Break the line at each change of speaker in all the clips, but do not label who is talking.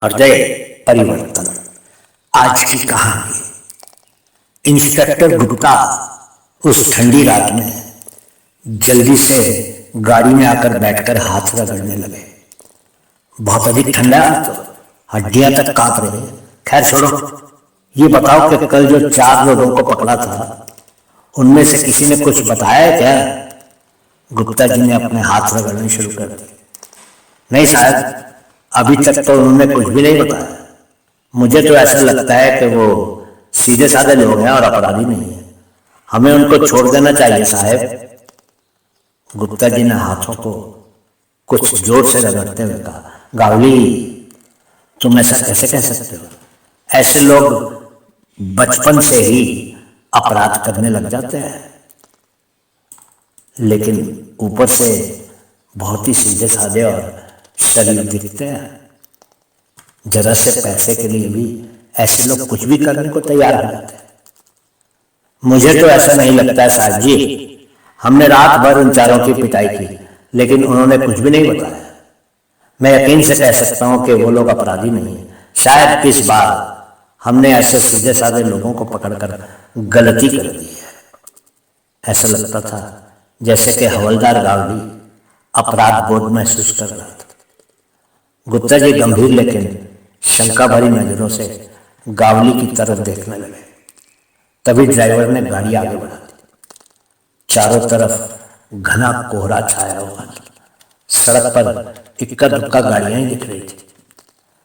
हृदय परिवर्तन। आज की कहानी। इंस्पेक्टर गुप्ता उस ठंडी रात में जल्दी से गाड़ी में आकर बैठकर हाथ रगड़ने लगे। बहुत अधिक ठंडा, तो हड्डियां तक कांप रही। खैर छोड़ो, ये बताओ कि कल जो 4 लोगों को पकड़ा था उनमें से किसी ने कुछ बताया क्या? गुप्ता जी ने अपने हाथ रगड़ने शुरू कर दिए। नहीं साहब, अभी तक तो उन्होंने कुछ भी नहीं बताया। मुझे तो ऐसा लगता है कि वो सीधे साधे लोग हैं और अपराधी नहीं है। हमें उनको छोड़ देना चाहिए साहब। गुप्ता जी ने हाथों को कुछ जोर से रगड़ते हुए कहा, गावली, तुम ऐसा कैसे कह सकते हो? ऐसे लोग बचपन से ही अपराध करने लग जाते हैं, लेकिन ऊपर से बहुत ही सीधे साधे और शरीफ दिखते हैं। जरा से पैसे के लिए भी ऐसे लोग कुछ भी करने को तैयार हो जाते हैं। मुझे तो ऐसा नहीं लगता है साहब जी। हमने रात भर उन चारों की पिटाई की, लेकिन उन्होंने कुछ भी नहीं बताया। मैं यकीन से कह सकता हूं कि वो लोग अपराधी नहीं है। शायद इस बार हमने ऐसे सीधे साधे लोगों को पकड़कर गलती कर दी है। ऐसा लगता था जैसे कि हवलदार गावली अपराध बोध महसूस कर रहा था। गुप्ता जी गंभीर लेकिन शंका भरी नजरों से गावली की तरफ देखने लगे। तभी ड्राइवर ने गाड़ी आगे बढ़ा दी। चारों तरफ घना कोहरा छाया हुआ था। सड़क पर इक्का दुक्का गाड़ियां ही दिख रही थी।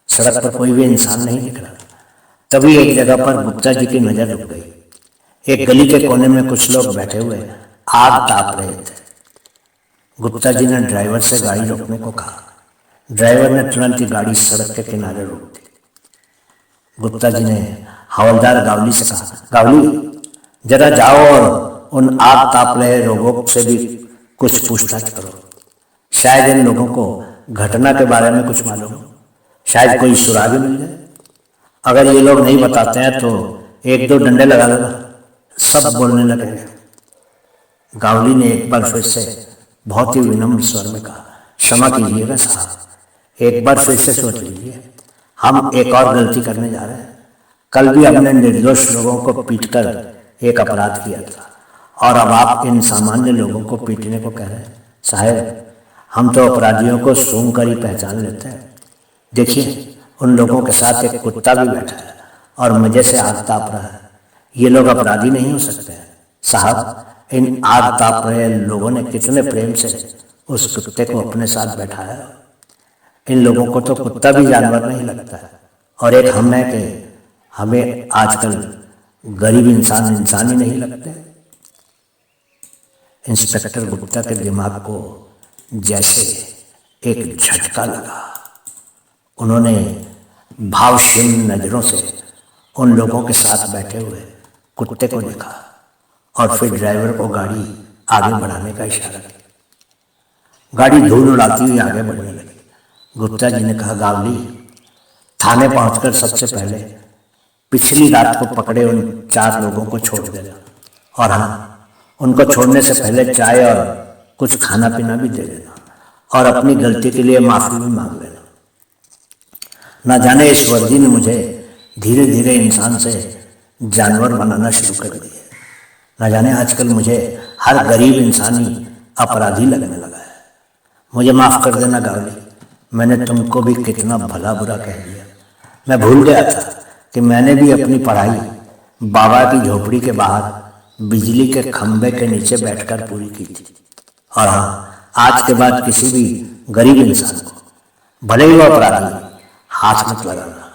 सड़क पर कोई भी इंसान नहीं दिख रहा। तभी एक जगह पर गुप्ता जी की नजर रुक गई। एक गली के कोने में कुछ लोग बैठे हुए आग ताप रहे थे। गुप्ता जी ने ड्राइवर से गाड़ी रोकने को कहा। ड्राइवर ने तुरंत ही गाड़ी सड़क के किनारे रोक दी। गुप्ता जी ने हवलदार गावली से कहा, गावली, जरा जाओ और उन आग ताप रहे लोगों से भी कुछ पूछताछ करो। शायद इन लोगों को घटना के बारे में कुछ मालूम हो। शायद कोई सुराग मिल जाए। अगर ये लोग नहीं बताते हैं तो 1-2 डंडे लगा देना। सब बोलने लगेंगे। गावली ने एक बार फिर से बहुत ही विनम्र स्वर में कहा, क्षमा कीजिएगा साहब, एक बार फिर से सोच लीजिए। हम एक और गलती करने जा रहे हैं। कल भी हमने निर्दोष लोगों को पीटकर एक अपराध किया था, और अब आप इन सामान्य लोगों को पीटने को कह रहे हैं। साहब, हम तो अपराधियों को सूंघ कर ही पहचान लेते हैं। देखिए, उन लोगों के साथ एक कुत्ता भी बैठा है और मजे से आग ताप रहा है। ये लोग अपराधी नहीं हो सकते साहब। इन आग ताप रहे लोगों ने कितने प्रेम से उस कुत्ते को अपने साथ बैठाया। इन लोगों को तो कुत्ता भी जानवर नहीं लगता है। और एक हम है कि हमें आजकल गरीब इंसान इंसान ही नहीं लगते। इंस्पेक्टर गुप्ता के दिमाग को जैसे एक झटका लगा। उन्होंने भावशून्य नजरों से उन लोगों के साथ बैठे हुए कुत्ते को देखा और फिर ड्राइवर को गाड़ी आगे बढ़ाने का इशारा किया। गाड़ी धूल उड़ाती हुई आगे बढ़ने लगी। गुप्ता जी ने कहा, गावली, थाने पहुंचकर सबसे पहले पिछली रात को पकड़े उन 4 लोगों को छोड़ देना, और हाँ, उनको छोड़ने से पहले चाय और कुछ खाना पीना भी दे देना, और अपनी गलती के लिए माफी भी मांग लेना। ना जाने इस वर्दी ने मुझे धीरे धीरे इंसान से जानवर बनाना शुरू कर दिया। ना जाने आजकल मुझे हर गरीब इंसान ही अपराधी लगने लगा है। मुझे माफ कर देना गावली, मैंने तुमको भी कितना भला बुरा कह दिया। मैं भूल गया था कि मैंने भी अपनी पढ़ाई बाबा की झोपड़ी के बाहर बिजली के खंभे के नीचे बैठकर पूरी की थी। और हाँ, आज के बाद किसी भी गरीब इंसान को, भले ही वो अपराधी, हाथ मत लगाना।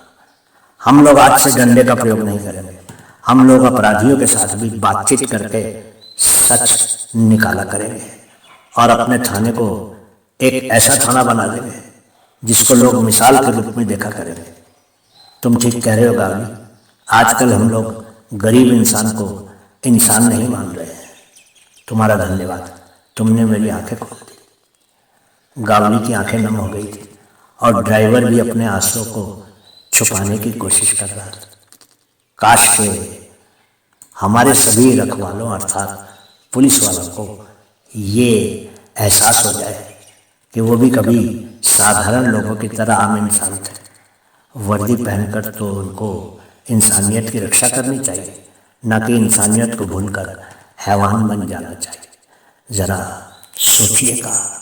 हम लोग आज से डंडे का प्रयोग नहीं करेंगे। हम लोग अपराधियों के साथ भी बातचीत करके सच निकाला करेंगे और अपने थाने को एक ऐसा थाना बना देंगे जिसको लोग मिसाल के रूप में देखा करेंगे। तुम ठीक कह रहे हो गावली, आजकल हम लोग गरीब इंसान को इंसान नहीं मान रहे हैं। तुम्हारा धन्यवाद, तुमने मेरी आंखें खोल दी। गावली की आंखें नम हो गई थी और ड्राइवर भी अपने आंसुओं को छुपाने की कोशिश कर रहा था। काश के हमारे सभी रखवालों अर्थात पुलिस वालों को ये एहसास हो जाए कि वो भी कभी साधारण लोगों की तरह आम इंसान थे। वर्दी पहनकर तो उनको इंसानियत की रक्षा करनी चाहिए, ना कि इंसानियत को भूलकर हैवान बन जाना चाहिए। ज़रा सोचिएगा।